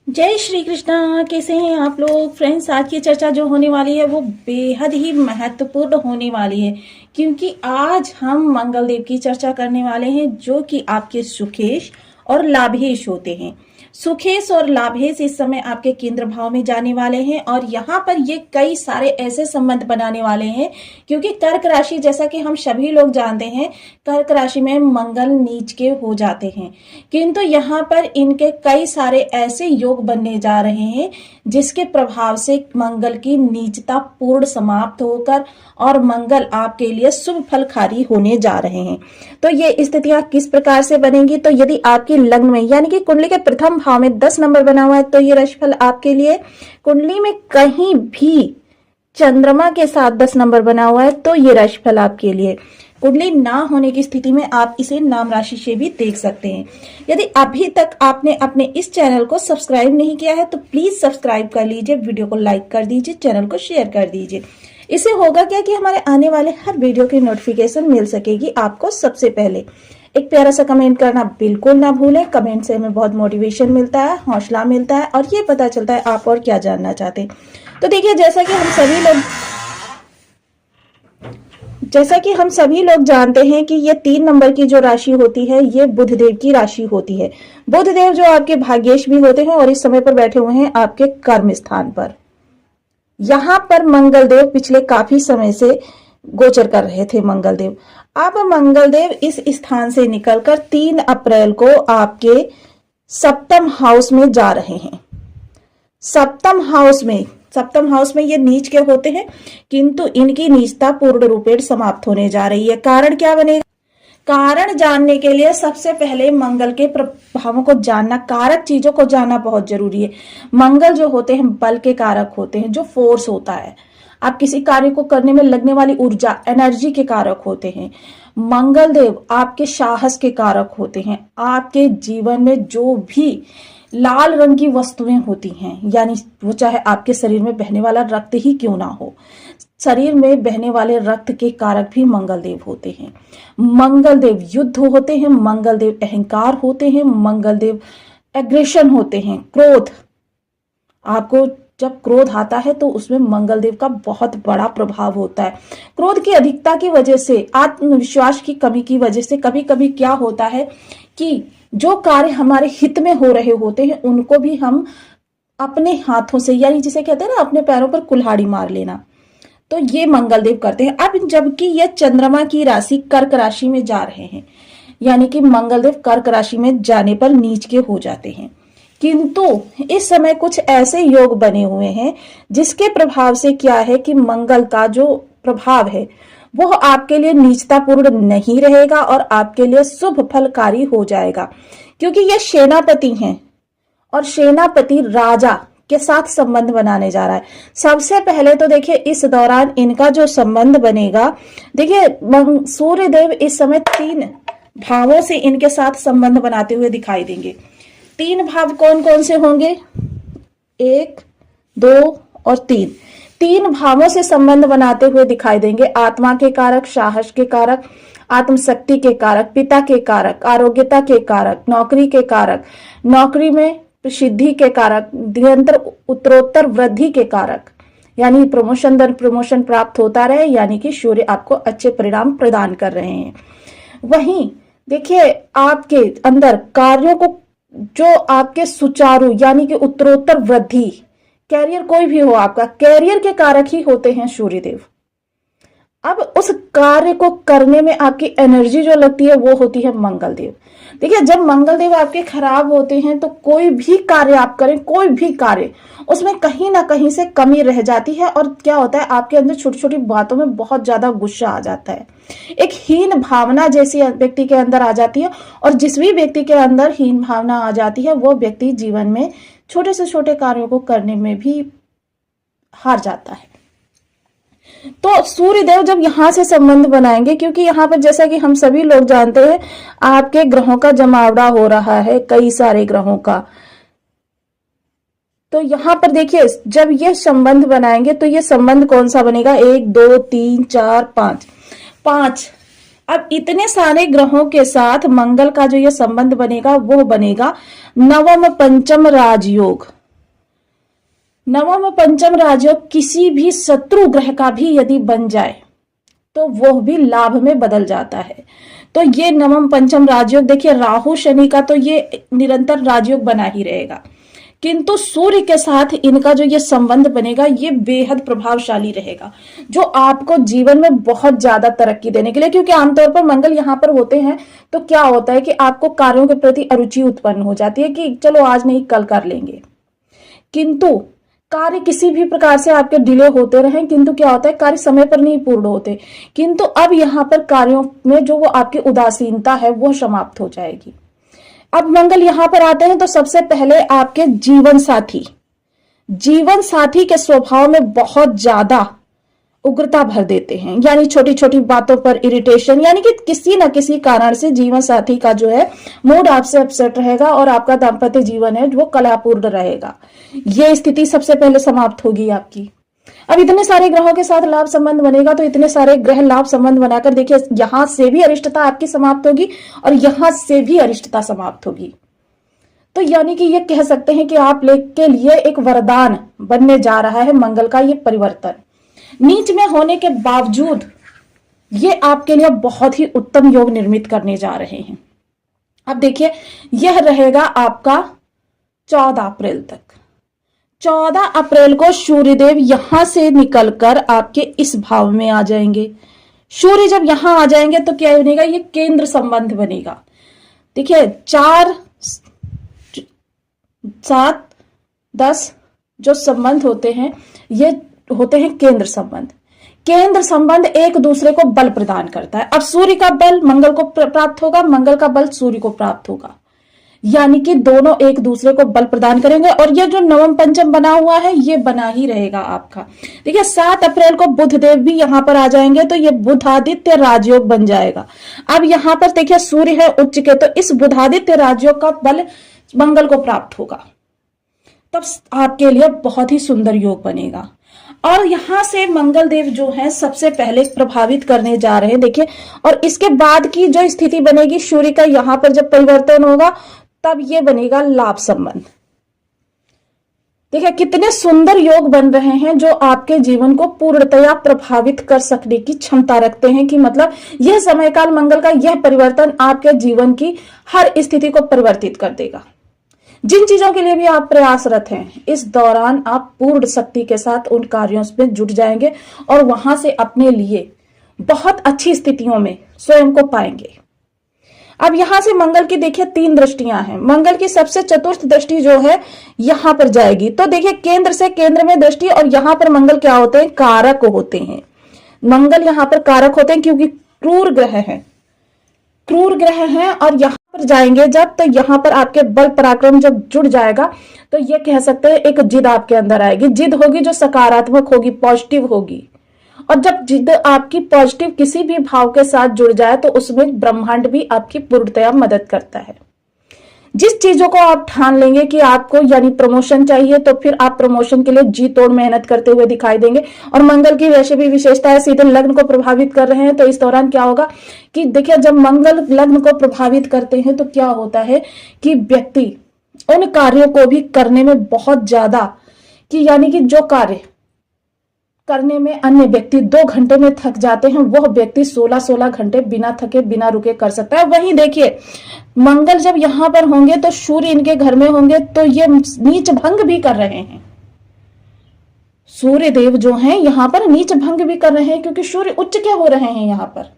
जय श्री कृष्णा। कैसे हैं आप लोग फ्रेंड्स। आज की चर्चा जो होने वाली है वो बेहद ही महत्वपूर्ण होने वाली है, क्योंकि आज हम मंगलदेव की चर्चा करने वाले हैं जो कि आपके सुखेश और लाभेश होते हैं। सुखेश और लाभेश इस समय आपके केंद्र भाव में जाने वाले हैं और यहाँ पर ये कई सारे ऐसे संबंध बनाने वाले हैं, क्योंकि कर्क राशि जैसा कि हम सभी लोग जानते हैं कर्क राशि में मंगल नीच के हो जाते हैं, किंतु यहाँ पर इनके कई सारे ऐसे योग बनने जा रहे हैं जिसके प्रभाव से मंगल की नीचता पूर्ण समाप्त होकर और मंगल आपके लिए शुभ फलकारी होने जा रहे हैं। तो ये स्थितियां किस प्रकार से बनेंगी, तो यदि आपकी लग्न में यानी कि कुंडली के प्रथम भाव में 10 नंबर बना हुआ है तो ये राशिफल आपके लिए, कुंडली में कहीं भी चंद्रमा के साथ 10 नंबर बना हुआ है तो ये राशिफल आपके लिए, कुंडली ना होने की स्थिति में आप इसे नाम राशि से भी देख सकते हैं। यदि अभी तक आपने अपने इस चैनल को सब्सक्राइब नहीं किया है तो प्लीज सब्सक्राइब कर लीजिए, वीडियो को लाइक कर दीजिए, चैनल को शेयर कर दीजिए। इससे होगा क्या कि हमारे आने वाले हर वीडियो की नोटिफिकेशन मिल सकेगी आपको सबसे पहले। एक प्यारा सा कमेंट करना बिल्कुल ना भूलें, कमेंट से हमें बहुत मोटिवेशन मिलता है, हौसला मिलता है और ये पता चलता है आप और क्या जानना चाहते हैं। तो देखिए, जैसा कि हम सभी लोग जानते हैं कि ये 3 नंबर की जो राशि होती है ये बुधदेव की राशि होती है। बुधदेव जो आपके भाग्येश भी होते हैं और इस समय पर बैठे हुए हैं आपके कर्म स्थान पर। यहाँ पर मंगलदेव पिछले काफी समय से गोचर कर रहे थे मंगलदेव। अब मंगलदेव इस स्थान से निकलकर 3 अप्रैल को आपके सप्तम हाउस में जा रहे हैं। सप्तम हाउस में ये नीच के होते हैं, किंतु इनकी नीचता पूर्ण रूपेण समाप्त होने जा रही है। कारण क्या बनेगा? कारण जानने के लिए सबसे पहले मंगल के प्रभावों को जानना, कारक चीजों को जानना बहुत जरूरी है। मंगल जो होते हैं बल के कारक होते हैं, जो फोर्स होता है, आप किसी कार्य को करने में लगने वाली ऊर्जा, एनर्जी के कारक होते हैं। मंगल देव आपके साहस के कारक होते हैं। आपके जीवन में जो भी लाल रंग की वस्तुएं होती हैं, यानी वो चाहे आपके शरीर में बहने वाला रक्त ही क्यों ना हो, शरीर में बहने वाले रक्त के कारक भी मंगल देव होते हैं। मंगल देव युद्ध होते हैं, मंगल देव अहंकार होते हैं, मंगल देव एग्रेशन होते हैं, क्रोध। आपको जब क्रोध आता है तो उसमें मंगल देव का बहुत बड़ा प्रभाव होता है। क्रोध की अधिकता की वजह से, आत्मविश्वास की कमी की वजह से कभी कभी क्या होता है कि जो कार्य हमारे हित में हो रहे होते हैं उनको भी हम अपने हाथों से, यानी जिसे कहते हैं ना अपने पैरों पर कुल्हाड़ी मार लेना, तो ये मंगलदेव करते हैं। अब जबकि ये चंद्रमा की राशि कर्क राशि में जा रहे हैं, यानी कि मंगलदेव कर्क राशि में जाने पर नीच के हो जाते हैं, किंतु इस समय कुछ ऐसे योग बने हुए हैं जिसके प्रभाव से क्या है कि मंगल का जो प्रभाव है वो आपके लिए नीचतापूर्ण नहीं रहेगा और आपके लिए शुभ फलकारी हो जाएगा, क्योंकि ये सेनापति हैं और सेनापति राजा के साथ संबंध बनाने जा रहा है। सबसे पहले तो देखिए इस दौरान इनका जो संबंध बनेगा, देखिए सूर्य देव इस समय 3 भावों से इनके साथ संबंध बनाते हुए दिखाई देंगे। 3 भाव कौन कौन से होंगे? 1, 2 और 3। 3 भावों से संबंध बनाते हुए दिखाई देंगे। आत्मा के कारक, साहस के कारक, आत्मशक्ति के कारक, पिता के कारक, आरोग्यता के कारक, नौकरी के कारक, नौकरी में प्रसिद्धि के कारक, निरंतर उत्तरोत्तर वृद्धि के कारक, यानी प्रमोशन दर प्रमोशन प्राप्त होता रहे, यानी कि सूर्य आपको अच्छे परिणाम प्रदान कर रहे हैं। वहीं देखिए आपके अंदर कार्यों को जो आपके सुचारू, यानी कि उत्तरोत्तर वृद्धि, कैरियर कोई भी हो आपका, कैरियर के कारक ही होते हैं सूर्यदेव। अब उस कार्य को करने में आपकी एनर्जी जो लगती है वो होती है मंगल देव। देखिए जब मंगल देव आपके खराब होते हैं तो कोई भी कार्य आप करें, कोई भी कार्य, उसमें कहीं ना कहीं से कमी रह जाती है और क्या होता है आपके अंदर छोटी छोटी बातों में बहुत ज्यादा गुस्सा आ जाता है, एक हीन भावना जैसी व्यक्ति के अंदर आ जाती है। और जिस भी व्यक्ति के अंदर हीन भावना आ जाती है वो व्यक्ति जीवन में छोटे से छोटे कार्यों को करने में भी हार जाता है। तो सूर्यदेव जब यहां से संबंध बनाएंगे, क्योंकि यहां पर जैसा कि हम सभी लोग जानते हैं आपके ग्रहों का जमावड़ा हो रहा है, कई सारे ग्रहों का, तो यहां पर देखिए जब ये संबंध बनाएंगे तो ये संबंध कौन सा बनेगा? 1, 2, 3, 4, 5। अब इतने सारे ग्रहों के साथ मंगल का जो ये संबंध बनेगा वो बनेगा नवम पंचम राजयोग। नवम और पंचम राजयोग किसी भी शत्रु ग्रह का भी यदि बन जाए तो वह भी लाभ में बदल जाता है। तो ये नवम पंचम राजयोग देखिए, राहु शनि का तो ये निरंतर राजयोग बना ही रहेगा, किंतु सूर्य के साथ इनका जो ये संबंध बनेगा ये बेहद प्रभावशाली रहेगा, जो आपको जीवन में बहुत ज्यादा तरक्की देने के लिए, क्योंकि आमतौर पर मंगल यहाँ पर होते हैं तो क्या होता है कि आपको कार्यों के प्रति अरुचि उत्पन्न हो जाती है कि चलो आज नहीं कल कर लेंगे, किंतु कार्य किसी भी प्रकार से आपके डिले होते रहे, किंतु क्या होता है कार्य समय पर नहीं पूर्ण होते, किंतु अब यहाँ पर कार्यों में जो वो आपकी उदासीनता है वो समाप्त हो जाएगी। अब मंगल यहां पर आते हैं तो सबसे पहले आपके जीवन साथी के स्वभाव में बहुत ज्यादा उग्रता भर देते हैं, यानी छोटी छोटी बातों पर इरिटेशन, यानी कि किसी न किसी कारण से जीवन साथी का जो है मूड आपसे अपसेट रहेगा और आपका दाम्पत्य जीवन है वो कलहपूर्ण रहेगा। ये स्थिति सबसे पहले समाप्त होगी आपकी। अब इतने सारे ग्रहों के साथ लाभ संबंध बनेगा तो इतने सारे ग्रह लाभ संबंध बनाकर देखिए, यहां से भी अरिष्टता आपकी समाप्त होगी और यहां से भी अरिष्टता समाप्त होगी। तो यानी कि ये कह सकते हैं कि आप के लिए एक वरदान बनने जा रहा है मंगल का ये परिवर्तन। नीच में होने के बावजूद ये आपके लिए बहुत ही उत्तम योग निर्मित करने जा रहे हैं। अब देखिए, यह रहेगा आपका 14 अप्रैल तक। 14 अप्रैल को सूर्यदेव यहां से निकलकर आपके इस भाव में आ जाएंगे। सूर्य जब यहां आ जाएंगे तो क्या बनेगा, ये केंद्र संबंध बनेगा। देखिए 4, 7, 10 जो संबंध होते हैं ये होते हैं केंद्र संबंध। केंद्र संबंध एक दूसरे को बल प्रदान करता है। अब सूर्य का बल मंगल को प्राप्त होगा, मंगल का बल सूर्य को प्राप्त होगा, यानी कि दोनों एक दूसरे को बल प्रदान करेंगे। और ये जो नवम पंचम बना हुआ है ये बना ही रहेगा आपका। देखिए 7 अप्रैल को बुध देव भी यहां पर आ जाएंगे तो ये बुधादित्य राजयोग बन जाएगा। अब यहां पर देखिए सूर्य है उच्च के, तो इस बुधादित्य राजयोग का बल मंगल को प्राप्त होगा, तब आपके लिए बहुत ही सुंदर योग बनेगा। और यहां से मंगल देव जो है सबसे पहले प्रभावित करने जा रहे हैं देखिए। और इसके बाद की जो स्थिति बनेगी सूर्य का, यहां पर जब परिवर्तन होगा तब ये बनेगा लाभ संबंध। देखिए कितने सुंदर योग बन रहे हैं जो आपके जीवन को पूर्णतया प्रभावित कर सकने की क्षमता रखते हैं, कि मतलब यह समयकाल मंगल का यह परिवर्तन आपके जीवन की हर स्थिति को परिवर्तित कर देगा। जिन चीजों के लिए भी आप प्रयासरत हैं इस दौरान आप पूर्ण शक्ति के साथ उन कार्यों में जुट जाएंगे और वहां से अपने लिए बहुत अच्छी स्थितियों में स्वयं को पाएंगे। अब यहां से मंगल की देखिए 3 दृष्टियां हैं। मंगल की सबसे चतुर्थ दृष्टि जो है यहां पर जाएगी, तो देखिए केंद्र से केंद्र में दृष्टि। और यहां पर मंगल क्या होते हैं, कारक होते हैं। मंगल यहां पर कारक होते हैं क्योंकि क्रूर ग्रह है, क्रूर ग्रह हैं। और यहां पर जाएंगे जब, तो यहां पर आपके बल पराक्रम जब जुड़ जाएगा तो ये कह सकते हैं एक जिद आपके अंदर आएगी। जिद होगी जो सकारात्मक होगी, पॉजिटिव होगी। और जब जिद आपकी पॉजिटिव किसी भी भाव के साथ जुड़ जाए तो उसमें ब्रह्मांड भी आपकी पूर्णतया मदद करता है। जिस चीजों को आप ठान लेंगे कि आपको यानी प्रमोशन चाहिए तो फिर आप प्रमोशन के लिए जी तोड़ मेहनत करते हुए दिखाई देंगे। और मंगल की वैसे भी विशेषता है सीधे लग्न को प्रभावित कर रहे हैं, तो इस दौरान क्या होगा कि देखिए जब मंगल लग्न को प्रभावित करते हैं तो क्या होता है कि व्यक्ति उन कार्यों को भी करने में बहुत ज्यादा, कि यानी कि जो कार्य करने में अन्य व्यक्ति 2 घंटे में थक जाते हैं वह व्यक्ति 16-16 घंटे बिना थके बिना रुके कर सकता है। वहीं देखिए मंगल जब यहां पर होंगे तो सूर्य इनके घर में होंगे तो ये नीच भंग भी कर रहे हैं। सूर्य देव जो हैं यहां पर नीच भंग भी कर रहे हैं क्योंकि सूर्य उच्च के हो रहे हैं यहां पर।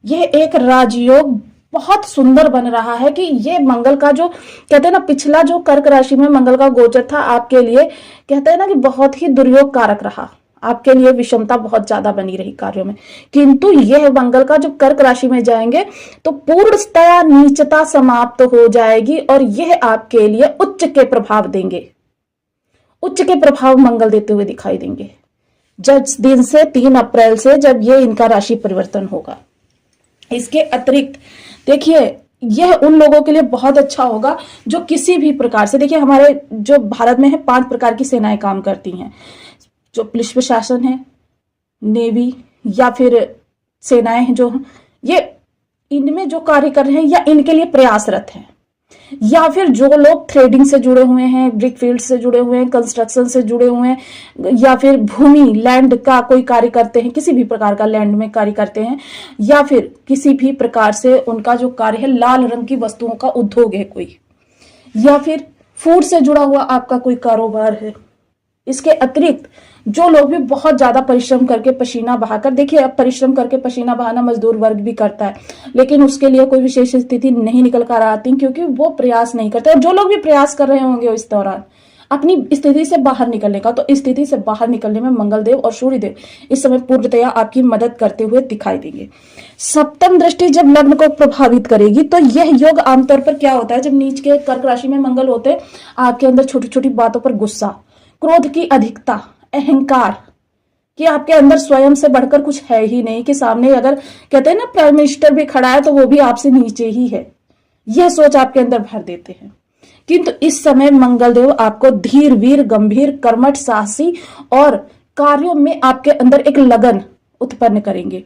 यह एक राजयोग बहुत सुंदर बन रहा है कि ये मंगल का जो कहते हैं ना, पिछला जो कर्क राशि में मंगल का गोचर था आपके लिए कहते हैं ना कि बहुत ही दुर्योग कारक रहा, आपके लिए विषमता बहुत ज्यादा बनी रही कार्यों में। किंतु यह मंगल का जब कर्क राशि में जाएंगे तो पूर्णतया नीचता समाप्त हो जाएगी और यह आपके लिए उच्च के प्रभाव देंगे, उच्च के प्रभाव मंगल देते हुए दिखाई देंगे जिस दिन से 3 अप्रैल से जब ये इनका राशि परिवर्तन होगा। इसके अतिरिक्त देखिए यह उन लोगों के लिए बहुत अच्छा होगा जो किसी भी प्रकार से, देखिए हमारे जो भारत में है 5 प्रकार की सेनाएं काम करती हैं, जो पुलिस प्रशासन है, नेवी या फिर सेनाएं हैं जो ये इनमें जो कार्य कर रहे हैं या इनके लिए प्रयासरत हैं। या फिर जो लोग थ्रेडिंग से जुड़े हुए हैं, ब्रिक फील्ड से जुड़े हुए हैं, कंस्ट्रक्शन से जुड़े हुए हैं, या फिर भूमि लैंड का कोई कार्य करते हैं, किसी भी प्रकार का लैंड में कार्य करते हैं, या फिर किसी भी प्रकार से उनका जो कार्य है लाल रंग की वस्तुओं का उद्योग है कोई, या फिर फूड से जुड़ा हुआ आपका कोई कारोबार है। इसके अतिरिक्त जो लोग भी बहुत ज्यादा परिश्रम करके पसीना बहाकर, देखिए अब परिश्रम करके पसीना बहाना मजदूर वर्ग भी करता है, लेकिन उसके लिए कोई विशेष स्थिति नहीं निकल कर आती क्योंकि वो प्रयास नहीं करते। और जो लोग भी प्रयास कर रहे होंगे इस दौरान अपनी स्थिति से बाहर निकलने का, तो स्थिति से बाहर निकलने में मंगलदेव और सूर्यदेव इस समय पूर्णतया आपकी मदद करते हुए दिखाई देंगे। सप्तम दृष्टि जब लग्न को प्रभावित करेगी तो यह योग आमतौर पर क्या होता है, जब नीच के कर्क राशि में मंगल होते हैं, आपके अंदर छोटी छोटी बातों पर गुस्सा, क्रोध की अधिकता, अहंकार, कि आपके अंदर स्वयं से बढ़कर कुछ है ही नहीं, कि सामने अगर कहते हैं ना प्राइम मिनिस्टर भी खड़ा है तो वो भी आपसे नीचे ही है, यह सोच आपके अंदर भर देते हैं। किंतु इस समय मंगलदेव आपको धीर, वीर, गंभीर, कर्मठ, साहसी और कार्यों में आपके अंदर एक लगन उत्पन्न करेंगे।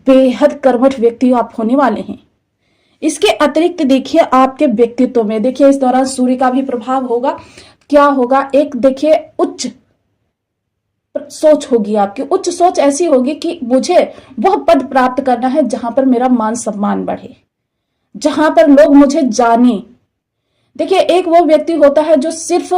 बेहद कर्मठ व्यक्ति आप होने वाले हैं। इसके अतिरिक्त देखिए आपके व्यक्तित्व में, देखिए इस दौरान सूर्य का भी प्रभाव होगा। क्या होगा, एक देखिए उच्च सोच होगी आपकी, उच्च सोच ऐसी होगी कि मुझे वह पद प्राप्त करना है जहां पर मेरा मान सम्मान बढ़े, जहां पर लोग मुझे जाने। देखिए एक वो व्यक्ति होता है जो सिर्फ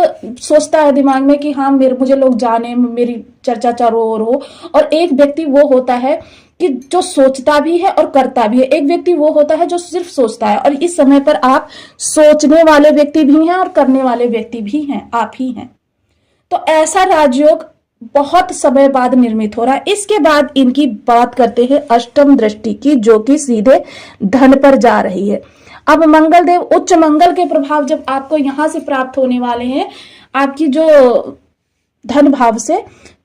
सोचता है दिमाग में कि हाँ मुझे लोग जाने, मेरी चर्चा चारों ओर हो, और एक व्यक्ति वो होता है कि जो सोचता भी है और करता भी है। एक व्यक्ति वो होता है जो सिर्फ सोचता है, और इस समय पर आप सोचने वाले व्यक्ति भी हैं और करने वाले व्यक्ति भी हैं, आप ही हैं। तो ऐसा राजयोग बहुत समय बाद निर्मित हो रहा है। इसके बाद इनकी बात करते हैं अष्टम दृष्टि की, जो कि सीधे धन पर जा रही है। अब मंगलदेव उच्च मंगल के प्रभाव जब आपको यहां से प्राप्त होने वाले हैं आपकी जो धन भाव से,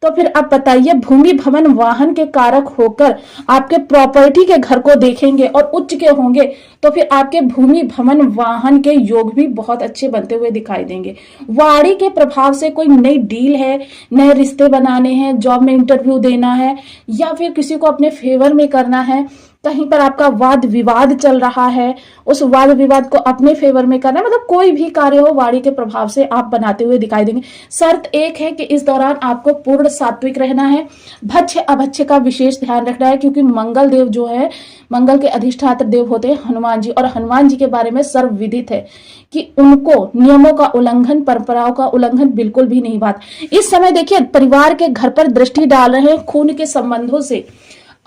तो फिर आप बताइए भूमि भवन वाहन के कारक होकर आपके प्रॉपर्टी के घर को देखेंगे और उच्च के होंगे, तो फिर आपके भूमि भवन वाहन के योग भी बहुत अच्छे बनते हुए दिखाई देंगे। वाणी के प्रभाव से कोई नई डील है, नए रिश्ते बनाने हैं, जॉब में इंटरव्यू देना है, या फिर किसी को अपने फेवर में करना है, कहीं पर आपका वाद विवाद चल रहा है, उस वाद विवाद को अपने फेवर में करना है, मतलब कोई भी कार्य हो वाणी के प्रभाव से आप बनाते हुए दिखाई देंगे। शर्त एक है कि इस दौरान आपको पूर्ण सात्विक रहना है, भक्ष्य अभक्ष्य का विशेष ध्यान रखना है, क्योंकि मंगल देव जो है, मंगल के अधिष्ठात्र देव होते हैं हनुमान जी, और हनुमान जी के बारे में सर्वविदित है कि उनको नियमों का उल्लंघन, परंपराओं का उल्लंघन बिल्कुल भी नहीं बात। इस समय देखिए परिवार के घर पर दृष्टि डाल रहे हैं, खून के संबंधों से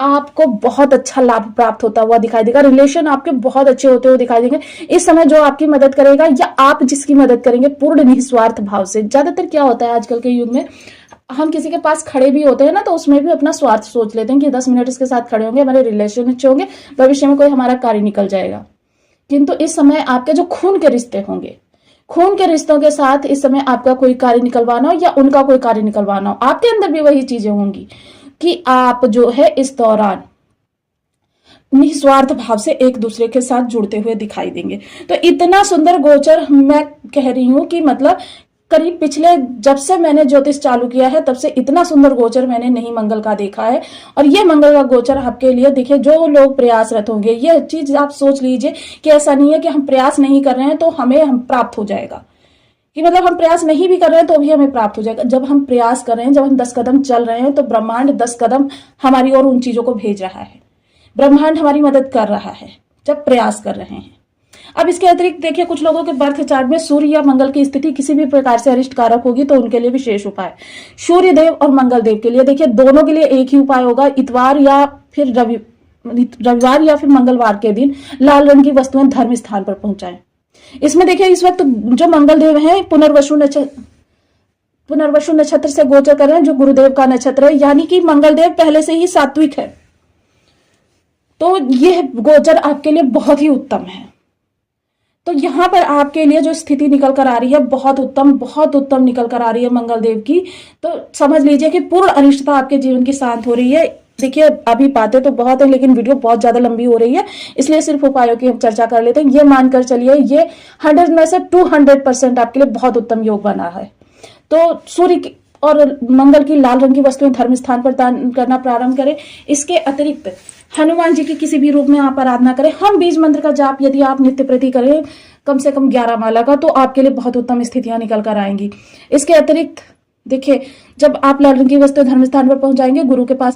आपको बहुत अच्छा लाभ प्राप्त होता हुआ दिखाई देगा, रिलेशन आपके बहुत अच्छे होते हुए दिखाई देंगे। इस समय जो आपकी मदद करेगा या आप जिसकी मदद करेंगे पूर्ण निस्वार्थ भाव से। ज्यादातर क्या होता है आजकल के युग में, हम किसी के पास खड़े भी होते हैं ना, तो उसमें भी अपना स्वार्थ सोच लेते हैं कि 10 मिनट इसके साथ खड़े होंगे, हमारे रिलेशन अच्छे होंगे, भविष्य में कोई हमारा कार्य निकल जाएगा। किंतु इस समय आपके जो खून के रिश्ते होंगे, खून के रिश्तों के साथ इस समय आपका कोई कार्य निकलवाना हो या उनका कोई कार्य निकलवाना हो, आपके अंदर भी वही चीजें होंगी कि आप जो है इस दौरान निस्वार्थ भाव से एक दूसरे के साथ जुड़ते हुए दिखाई देंगे। तो इतना सुंदर गोचर मैं कह रही हूं कि मतलब करीब पिछले जब से मैंने ज्योतिष चालू किया है तब से इतना सुंदर गोचर मैंने नहीं मंगल का देखा है। और ये मंगल का गोचर आपके लिए, देखिए जो लोग प्रयासरत होंगे, ये चीज आप सोच लीजिए कि ऐसा नहीं है कि हम प्रयास नहीं कर रहे हैं तो हमें हम प्राप्त हो जाएगा, कि मतलब हम प्रयास नहीं भी कर रहे हैं तो भी हमें प्राप्त हो जाएगा। जब हम प्रयास कर रहे हैं, जब हम 10 कदम चल रहे हैं, तो ब्रह्मांड 10 कदम हमारी ओर उन चीजों को भेज रहा है, ब्रह्मांड हमारी मदद कर रहा है जब प्रयास कर रहे हैं। अब इसके अतिरिक्त देखिए कुछ लोगों के बर्थ चार्ट में सूर्य या मंगल की स्थिति किसी भी प्रकार से अरिष्ट कारक होगी, तो उनके लिए विशेष उपाय सूर्य देव और मंगल देव के लिए देखिए दोनों के लिए एक ही उपाय होगा। इतवार या फिर रविवार या फिर मंगलवार के दिन लाल रंग की वस्तुएं धर्म स्थान पर पहुंचाएं। इसमें देखिए इस वक्त जो मंगल देव है पुनर्वसु नक्षत्र से गोचर कर रहे हैं, जो गुरुदेव का नक्षत्र है, यानी कि मंगल देव पहले से ही सात्विक है, तो यह गोचर आपके लिए बहुत ही उत्तम है। तो यहां पर आपके लिए जो स्थिति निकल कर आ रही है बहुत उत्तम निकल कर आ रही है मंगल देव की। तो समझ लीजिए कि पूर्ण अनिष्टता आपके जीवन की शांत हो रही है। देखिए अभी बातें तो बहुत है लेकिन वीडियो बहुत ज्यादा लंबी हो रही है, इसलिए सिर्फ उपायों की हम चर्चा कर लेते हैं। ये मानकर चलिए ये 100 में से 200% आपके लिए बहुत उत्तम योग बना है। तो सूर्य और मंगल की लाल रंग की वस्तुएं धर्म स्थान पर दान करना प्रारंभ करें। इसके अतिरिक्त हनुमान जी की किसी भी रूप में आप आराधना करें। हम बीज मंत्र का जाप यदि आप नित्य प्रति करें कम से कम 11 माला का, तो आपके लिए बहुत उत्तम स्थितियां निकल कर आएंगी। इसके अतिरिक्त देखिए, जब आप लाल रंग की वस्तु धर्म स्थान पर पहुंच जाएंगे, गुरु के पास